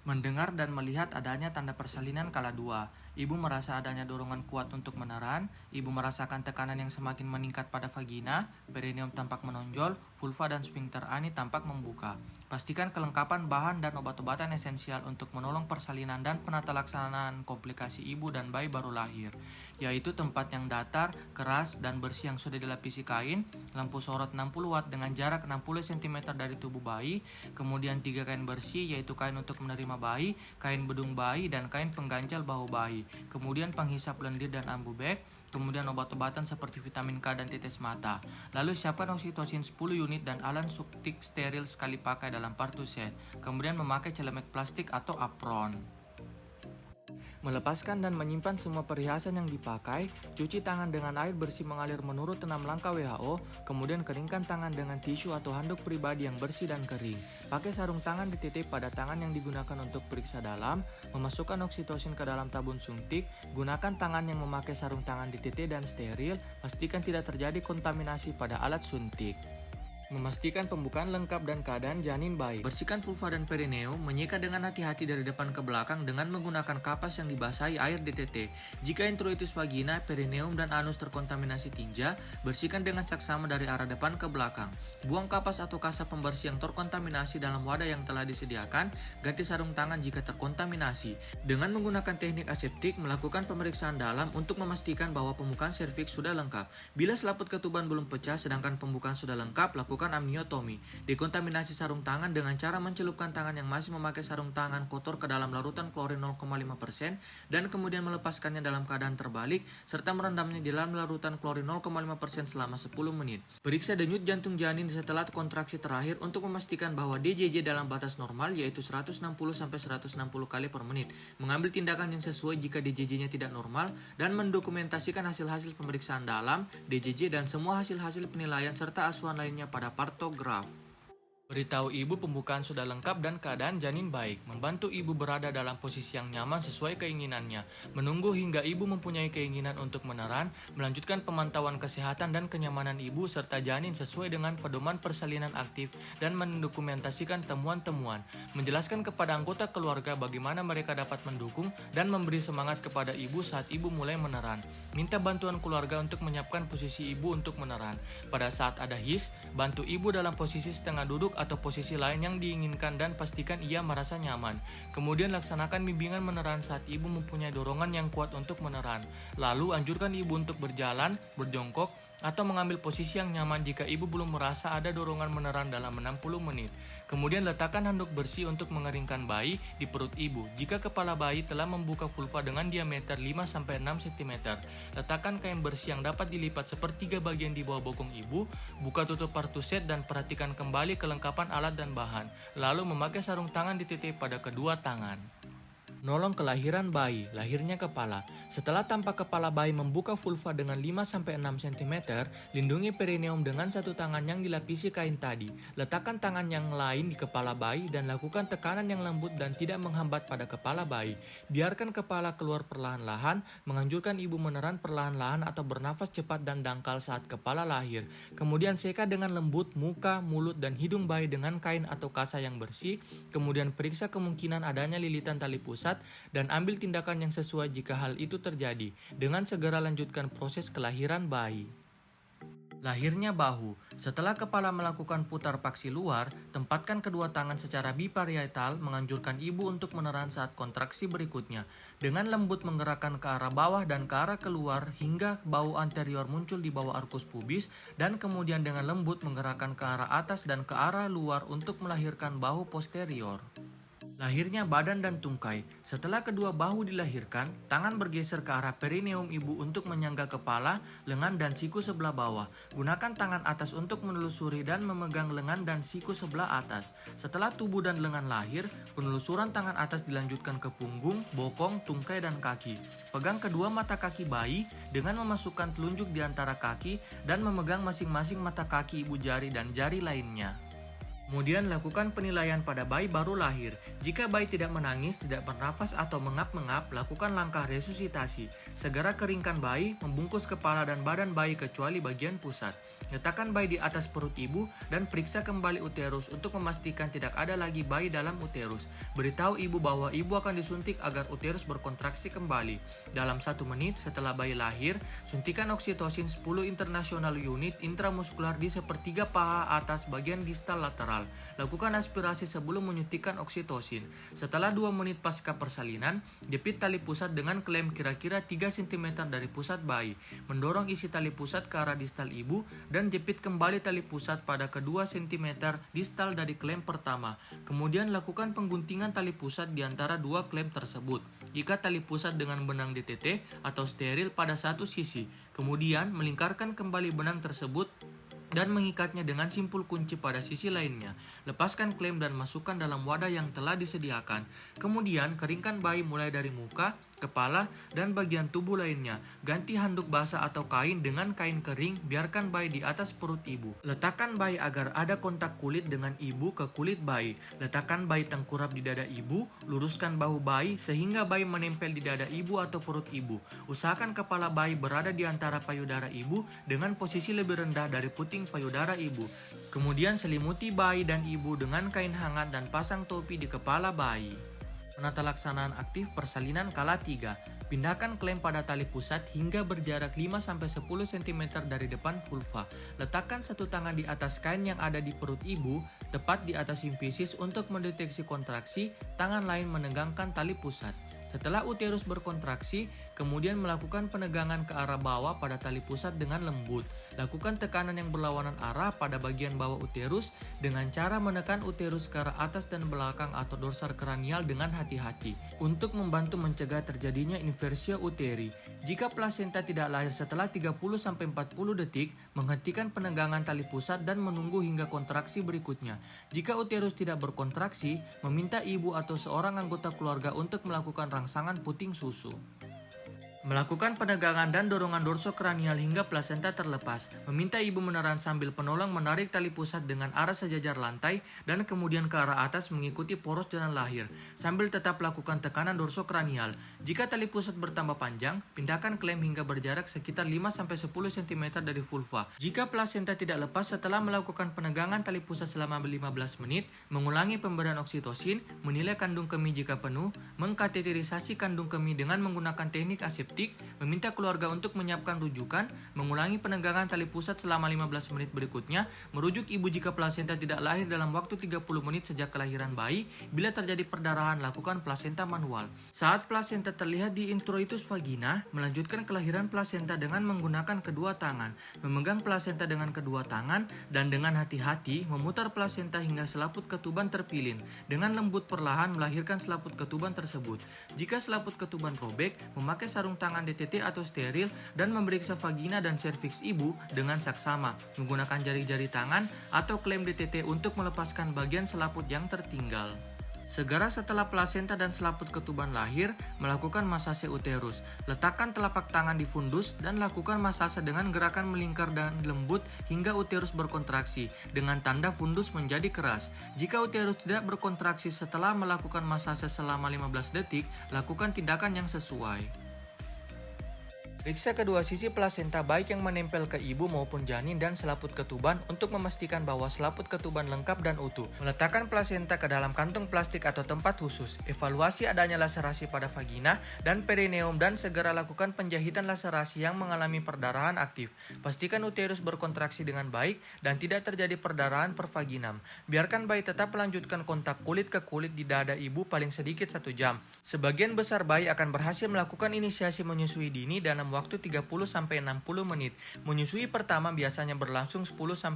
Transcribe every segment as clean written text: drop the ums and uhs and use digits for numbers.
Mendengar dan melihat adanya tanda persalinan kala dua, ibu merasa adanya dorongan kuat untuk meneran, ibu merasakan tekanan yang semakin meningkat pada vagina, perineum tampak menonjol, vulva dan sphincter ani tampak membuka. Pastikan kelengkapan bahan dan obat-obatan esensial untuk menolong persalinan dan penata laksanaan komplikasi ibu dan bayi baru lahir, yaitu tempat yang datar, keras, dan bersih yang sudah dilapisi kain, lampu sorot 60 watt dengan jarak 60 cm dari tubuh bayi, kemudian 3 kain bersih yaitu kain untuk menerima bayi, kain bedung bayi, dan kain pengganjal bahu bayi, kemudian penghisap lendir dan ambubek, kemudian obat-obatan seperti vitamin K dan tetes mata. Lalu siapkan oksitosin 10 unit dan alat suntik steril sekali pakai dalam partuset, kemudian memakai celemek plastik atau apron. Melepaskan dan menyimpan semua perhiasan yang dipakai, cuci tangan dengan air bersih mengalir menurut 6 langkah WHO, kemudian keringkan tangan dengan tisu atau handuk pribadi yang bersih dan kering. Pakai sarung tangan dititip pada tangan yang digunakan untuk periksa dalam, memasukkan oksitosin ke dalam tabung suntik, gunakan tangan yang memakai sarung tangan dititip dan steril, pastikan tidak terjadi kontaminasi pada alat suntik. Memastikan pembukaan lengkap dan keadaan janin baik. Bersihkan vulva dan perineum, menyeka dengan hati-hati dari depan ke belakang dengan menggunakan kapas yang dibasahi air DTT. Jika introitus vagina, perineum, dan anus terkontaminasi tinja, bersihkan dengan saksama dari arah depan ke belakang. Buang kapas atau kasa pembersih yang terkontaminasi dalam wadah yang telah disediakan, ganti sarung tangan jika terkontaminasi. Dengan menggunakan teknik aseptik, melakukan pemeriksaan dalam untuk memastikan bahwa pembukaan serviks sudah lengkap. Bila selaput ketuban belum pecah sedangkan pembukaan sudah lengkap, lakukan amniotomi. Dekontaminasi sarung tangan dengan cara mencelupkan tangan yang masih memakai sarung tangan kotor ke dalam larutan klorin 0,5% dan kemudian melepaskannya dalam keadaan terbalik serta merendamnya di dalam larutan klorin 0,5% selama 10 menit. Periksa denyut jantung janin setelah kontraksi terakhir untuk memastikan bahwa DJJ dalam batas normal yaitu 160-160 kali per menit. Mengambil tindakan yang sesuai jika DJJ-nya tidak normal dan mendokumentasikan hasil-hasil pemeriksaan dalam, DJJ dan semua hasil-hasil penilaian serta asuhan lainnya pada partograf. Beritahu ibu pembukaan sudah lengkap dan keadaan janin baik. Membantu ibu berada dalam posisi yang nyaman sesuai keinginannya. Menunggu hingga ibu mempunyai keinginan untuk meneran. Melanjutkan pemantauan kesehatan dan kenyamanan ibu serta janin sesuai dengan pedoman persalinan aktif dan mendokumentasikan temuan-temuan. Menjelaskan kepada anggota keluarga bagaimana mereka dapat mendukung dan memberi semangat kepada ibu saat ibu mulai meneran. Minta bantuan keluarga untuk menyiapkan posisi ibu untuk meneran. Pada saat ada his, bantu ibu dalam posisi setengah duduk atau posisi lain yang diinginkan dan pastikan ia merasa nyaman. Kemudian laksanakan bimbingan meneran saat ibu mempunyai dorongan yang kuat untuk meneran. Lalu anjurkan ibu untuk berjalan, berjongkok, atau mengambil posisi yang nyaman jika ibu belum merasa ada dorongan meneran dalam 60 menit. Kemudian letakkan handuk bersih untuk mengeringkan bayi di perut ibu. Jika kepala bayi telah membuka vulva dengan diameter 5-6 cm, letakkan kain bersih yang dapat dilipat sepertiga bagian di bawah bokong ibu, buka tutup partuset dan perhatikan kembali kelengkapan alat dan bahan. Lalu memakai sarung tangan dititip pada kedua tangan. Nolong kelahiran bayi, lahirnya kepala. Setelah tampak kepala bayi membuka vulva dengan 5-6 cm, lindungi perineum dengan satu tangan yang dilapisi kain tadi. Letakkan tangan yang lain di kepala bayi dan lakukan tekanan yang lembut dan tidak menghambat pada kepala bayi. Biarkan kepala keluar perlahan-lahan, menganjurkan ibu meneran perlahan-lahan atau bernafas cepat dan dangkal saat kepala lahir. Kemudian seka dengan lembut muka, mulut, dan hidung bayi dengan kain atau kasa yang bersih. Kemudian periksa kemungkinan adanya lilitan tali pusat dan ambil tindakan yang sesuai jika hal itu terjadi, dengan segera lanjutkan proses kelahiran bayi. Lahirnya bahu. Setelah kepala melakukan putar paksi luar, tempatkan kedua tangan secara biparietal, menganjurkan ibu untuk meneran saat kontraksi berikutnya. Dengan lembut menggerakkan ke arah bawah dan ke arah keluar hingga bahu anterior muncul di bawah arkus pubis, dan kemudian dengan lembut menggerakkan ke arah atas dan ke arah luar untuk melahirkan bahu posterior. Lahirnya badan dan tungkai. Setelah kedua bahu dilahirkan, tangan bergeser ke arah perineum ibu untuk menyangga kepala, lengan, dan siku sebelah bawah. Gunakan tangan atas untuk menelusuri dan memegang lengan dan siku sebelah atas. Setelah tubuh dan lengan lahir, penelusuran tangan atas dilanjutkan ke punggung, bokong, tungkai, dan kaki. Pegang kedua mata kaki bayi dengan memasukkan telunjuk di antara kaki dan memegang masing-masing mata kaki ibu jari dan jari lainnya. Kemudian lakukan penilaian pada bayi baru lahir. Jika bayi tidak menangis, tidak bernafas atau mengap-mengap, lakukan langkah resusitasi. Segera keringkan bayi, membungkus kepala dan badan bayi kecuali bagian pusat. Letakkan bayi di atas perut ibu dan periksa kembali uterus untuk memastikan tidak ada lagi bayi dalam uterus. Beritahu ibu bahwa ibu akan disuntik agar uterus berkontraksi kembali. Dalam 1 menit setelah bayi lahir, suntikan oksitosin 10 international unit intramuskular di sepertiga paha atas bagian distal lateral. Lakukan aspirasi sebelum menyuntikkan oksitosin. Setelah 2 menit pasca persalinan, jepit tali pusat dengan klem kira-kira 3 cm dari pusat bayi. Mendorong isi tali pusat ke arah distal ibu dan jepit kembali tali pusat pada kedua cm distal dari klem pertama. Kemudian lakukan pengguntingan tali pusat di antara 2 klem tersebut. Ikat tali pusat dengan benang DTT atau steril pada satu sisi. Kemudian melingkarkan kembali benang tersebut dan mengikatnya dengan simpul kunci pada sisi lainnya. Lepaskan klem dan masukkan dalam wadah yang telah disediakan. Kemudian keringkan bayi mulai dari muka, kepala, dan bagian tubuh lainnya. Ganti handuk basah atau kain dengan kain kering, biarkan bayi di atas perut ibu. Letakkan bayi agar ada kontak kulit dengan ibu ke kulit bayi. Letakkan bayi tengkurap di dada ibu, luruskan bahu bayi sehingga bayi menempel di dada ibu atau perut ibu. Usahakan kepala bayi berada di antara payudara ibu dengan posisi lebih rendah dari puting payudara ibu. Kemudian selimuti bayi dan ibu dengan kain hangat dan pasang topi di kepala bayi. Penata laksanaan aktif persalinan kala 3. Pindahkan klem pada tali pusat hingga berjarak 5-10 cm dari depan vulva. Letakkan satu tangan di atas kain yang ada di perut ibu, tepat di atas simfisis untuk mendeteksi kontraksi, tangan lain menegangkan tali pusat. Setelah uterus berkontraksi, kemudian melakukan penegangan ke arah bawah pada tali pusat dengan lembut. Lakukan tekanan yang berlawanan arah pada bagian bawah uterus dengan cara menekan uterus ke arah atas dan belakang atau dorsal kranial dengan hati-hati untuk membantu mencegah terjadinya inversia uteri. Jika plasenta tidak lahir setelah 30-40 detik, menghentikan penegangan tali pusat dan menunggu hingga kontraksi berikutnya. Jika uterus tidak berkontraksi, meminta ibu atau seorang anggota keluarga untuk melakukan rangsangan puting susu. Melakukan penegangan dan dorongan dorsokranial hingga plasenta terlepas. Meminta ibu meneran sambil penolong menarik tali pusat dengan arah sejajar lantai dan kemudian ke arah atas mengikuti poros jalan lahir. Sambil tetap lakukan tekanan dorsokranial. Jika tali pusat bertambah panjang, pindahkan klem hingga berjarak sekitar 5-10 cm dari vulva. Jika plasenta tidak lepas setelah melakukan penegangan tali pusat selama 15 menit, mengulangi pemberian oksitosin, menilai kandung kemih jika penuh, mengkateterisasi kandung kemih dengan menggunakan teknik aseptik, meminta keluarga untuk menyiapkan rujukan, mengulangi penegangan tali pusat selama 15 menit berikutnya, merujuk ibu jika plasenta tidak lahir dalam waktu 30 menit sejak kelahiran bayi. Bila terjadi perdarahan, lakukan plasenta manual. Saat plasenta terlihat di introitus vagina, melanjutkan kelahiran plasenta dengan menggunakan kedua tangan, memegang plasenta dengan kedua tangan, dan dengan hati-hati memutar plasenta hingga selaput ketuban terpilin. Dengan lembut perlahan melahirkan selaput ketuban tersebut. Jika selaput ketuban robek, memakai sarung tangan DTT atau steril dan memeriksa vagina dan serviks ibu dengan saksama, menggunakan jari-jari tangan atau klem DTT untuk melepaskan bagian selaput yang tertinggal. Segera setelah plasenta dan selaput ketuban lahir, melakukan masase uterus. Letakkan telapak tangan di fundus dan lakukan masase dengan gerakan melingkar dan lembut hingga uterus berkontraksi, dengan tanda fundus menjadi keras. Jika uterus tidak berkontraksi setelah melakukan masase selama 15 detik, lakukan tindakan yang sesuai. Periksa kedua sisi plasenta baik yang menempel ke ibu maupun janin dan selaput ketuban untuk memastikan bahwa selaput ketuban lengkap dan utuh. Meletakkan plasenta ke dalam kantung plastik atau tempat khusus. Evaluasi adanya laserasi pada vagina dan perineum dan segera lakukan penjahitan laserasi yang mengalami perdarahan aktif. Pastikan uterus berkontraksi dengan baik dan tidak terjadi perdarahan per vaginam. Biarkan bayi tetap melanjutkan kontak kulit ke kulit di dada ibu paling sedikit 1 jam. Sebagian besar bayi akan berhasil melakukan inisiasi menyusui dini dalam waktu 30-60 menit. Menyusui pertama biasanya berlangsung 10-15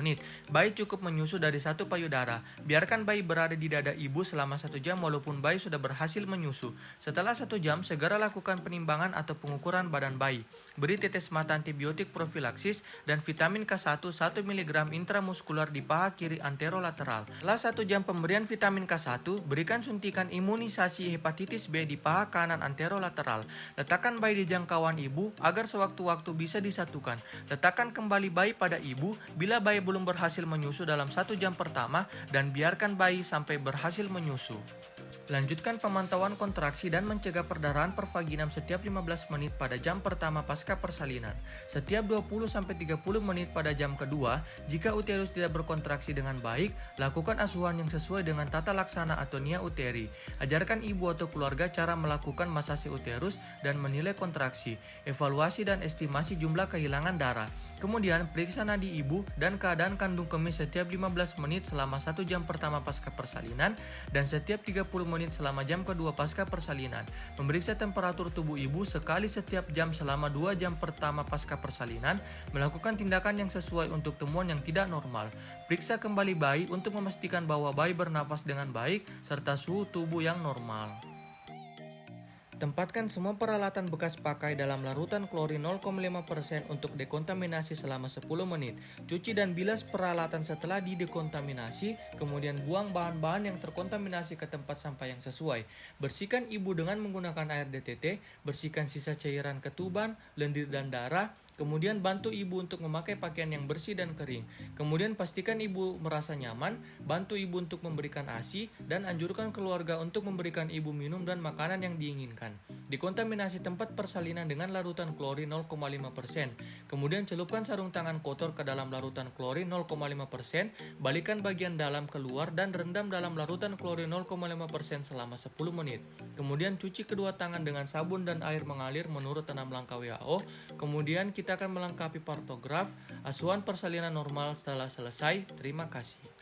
menit. Bayi cukup menyusu dari satu payudara. Biarkan bayi berada di dada ibu selama 1 jam walaupun bayi sudah berhasil menyusu. Setelah 1 jam, segera lakukan penimbangan atau pengukuran badan bayi. Beri tetes mata antibiotik profilaksis dan vitamin K1 1 mg intramuskular di paha kiri anterolateral. Setelah 1 jam pemberian vitamin K1, berikan suntikan imunisasi hepatitis B di paha kanan anterolateral. Letakkan bayi di jangkauan pengasuhan ibu agar sewaktu-waktu bisa disatukan. Letakkan kembali bayi pada ibu bila bayi belum berhasil menyusu dalam 1 jam pertama dan biarkan bayi sampai berhasil menyusu. Lanjutkan pemantauan kontraksi dan mencegah perdarahan per vaginam setiap 15 menit pada jam pertama pasca persalinan. Setiap 20-30 menit pada jam kedua, jika uterus tidak berkontraksi dengan baik, lakukan asuhan yang sesuai dengan tata laksana atau nia uteri. Ajarkan ibu atau keluarga cara melakukan masase uterus dan menilai kontraksi, evaluasi dan estimasi jumlah kehilangan darah. Kemudian, periksa nadi ibu dan keadaan kandung kemih setiap 15 menit selama 1 jam pertama pasca persalinan dan setiap 30 menit selama jam kedua pasca persalinan. Memeriksa temperatur tubuh ibu sekali setiap jam selama 2 jam pertama pasca persalinan. Melakukan tindakan yang sesuai untuk temuan yang tidak normal. Periksa kembali bayi untuk memastikan bahwa bayi bernafas dengan baik serta suhu tubuh yang normal. Tempatkan semua peralatan bekas pakai dalam larutan klorin 0,5% untuk dekontaminasi selama 10 menit. Cuci dan bilas peralatan setelah didekontaminasi, kemudian buang bahan-bahan yang terkontaminasi ke tempat sampah yang sesuai. Bersihkan ibu dengan menggunakan air DTT, bersihkan sisa cairan ketuban, lendir dan darah. Kemudian bantu ibu untuk memakai pakaian yang bersih dan kering. Kemudian pastikan ibu merasa nyaman, bantu ibu untuk memberikan ASI, dan anjurkan keluarga untuk memberikan ibu minum dan makanan yang diinginkan. Dekontaminasi tempat persalinan dengan larutan klorin 0,5%. Kemudian celupkan sarung tangan kotor ke dalam larutan klorin 0,5%, balikan bagian dalam keluar dan rendam dalam larutan klorin 0,5% selama 10 menit. Kemudian cuci kedua tangan dengan sabun dan air mengalir menurut 6 langkah WHO. Kemudian kita akan melengkapi partograf asuhan persalinan normal setelah selesai. Terima kasih.